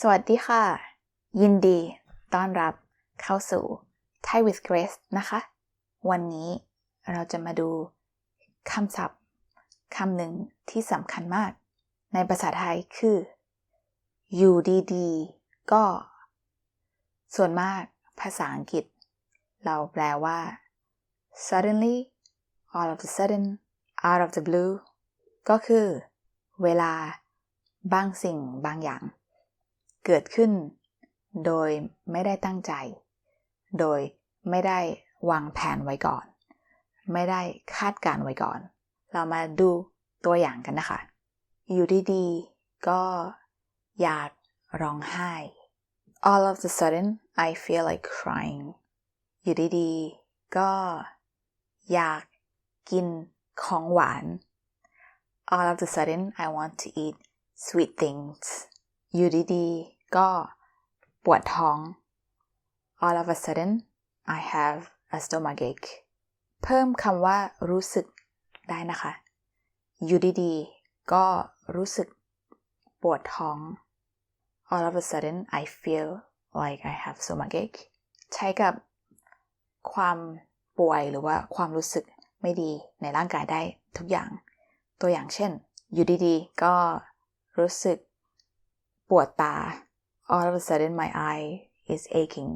สวัสดีค่ะยินดีต้อนรับเข้าสู่ Thai with Grace นะคะวันนี้เราจะมาดูคำศัพท์คำหนึ่งที่สำคัญมากในภาษาไทยคืออยู่ดีๆก็ส่วนมากภาษาอังกฤษเราแปลว่า suddenly all of a sudden out of the blue ก็คือเวลาบางสิ่งบางอย่างเกิดขึ้นโดยไม่ได้ตั้งใจโดยไม่ได้วางแผนไว้ก่อนไม่ได้คาดการไว้ก่อนเรามาดูตัวอย่างกันนะคะอยู่ดีๆก็อยากร้องไห้ all of a sudden I feel like crying อยู่ดีๆก็อยากกินของหวาน all of a sudden I want to eat sweet things อยู่ดีๆก็ปวดท้อง all of a sudden I have a stomachache เพิ่มคำว่ารู้สึกได้นะคะอยู่ดีๆก็รู้สึกปวดท้อง all of a sudden I feel like I have stomachache ใช้กับความป่วยหรือว่าความรู้สึกไม่ดีในร่างกายได้ทุกอย่างตัวอย่างเช่นอยู่ดีๆก็รู้สึกปวดตา all of a sudden my eye is aching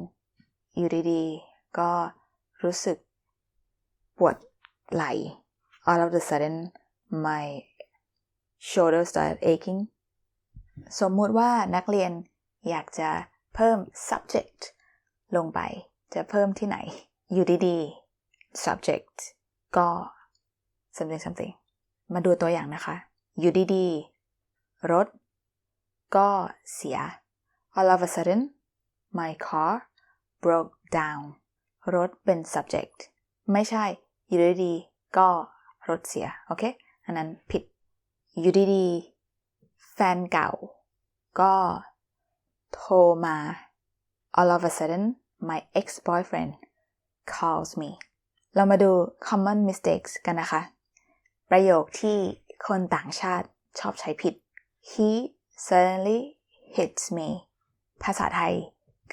อยู่ดีๆก็รู้สึกปวดไหล่ all of a sudden my shoulders start aching สมมุติว่านักเรียนอยากจะเพิ่ม subject ลงไปจะเพิ่มที่ไหนอยู่ดีๆ subject ก็ something มาดูตัวอย่างนะคะอยู่ดีๆรถก็เสีย all of a sudden my car broke down รถเป็น subject ไม่ใช่อยู่ดีๆก็รถเสียโอเคอันนั้นผิดอยู่ดีๆแฟนเก่าก็โทรมา all of a sudden my ex-boyfriend calls me เรามาดู common mistakes กันนะคะประโยคที่คนต่างชาติชอบใช้ผิด he suddenly hits me ภาษาไทย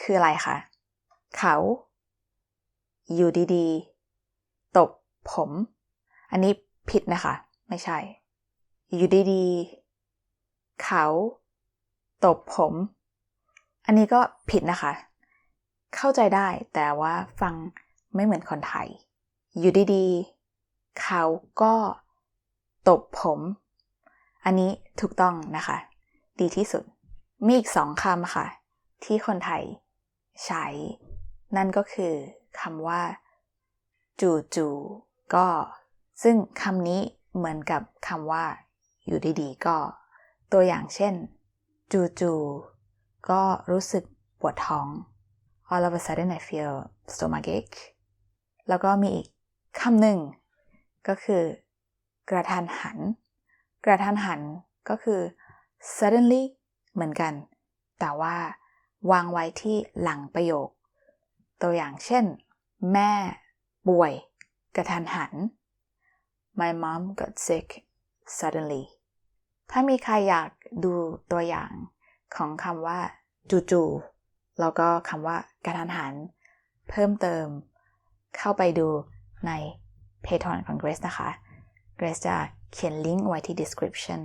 คืออะไรคะเขาอยู่ดีๆตบผมอันนี้ผิดนะคะไม่ใช่อยู่ดีๆเขาตบผมอันนี้ก็ผิดนะคะเข้าใจได้แต่ว่าฟังไม่เหมือนคนไทยอยู่ดีๆเขาก็ตบผมอันนี้ถูกต้องนะคะดีที่สุดมีอีก2คำค่ะที่คนไทยใช้นั่นก็คือคำว่าจู่ๆก็ซึ่งคำนี้เหมือนกับคำว่าอยู่ดีๆก็ตัวอย่างเช่นจู่ๆก็รู้สึกปวดท้อง all of a sudden I feel stomachache แล้วก็มีอีกคำหนึ่งก็คือกระทันหันกระทันหันก็คือ suddenly เหมือนกันแต่ว่าวางไว้ที่หลังประโยคตัวอย่างเช่นแม่ป่วยกระทันหัน My mom got sick suddenly ถ้ามีใครอยากดูตัวอย่างของคำว่าจู่ๆแล้วก็คำว่ากระทันหันเพิ่มเติมเข้าไปดูใน Patreon ของ Grace นะคะ Grace จะเขียนลิงก์ไว้ที่ description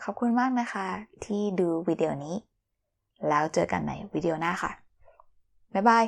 ขอบคุณมากนะคะที่ดูวิดีโอนี้แล้วเจอกันในวิดีโอหน้าค่ะบ๊ายบาย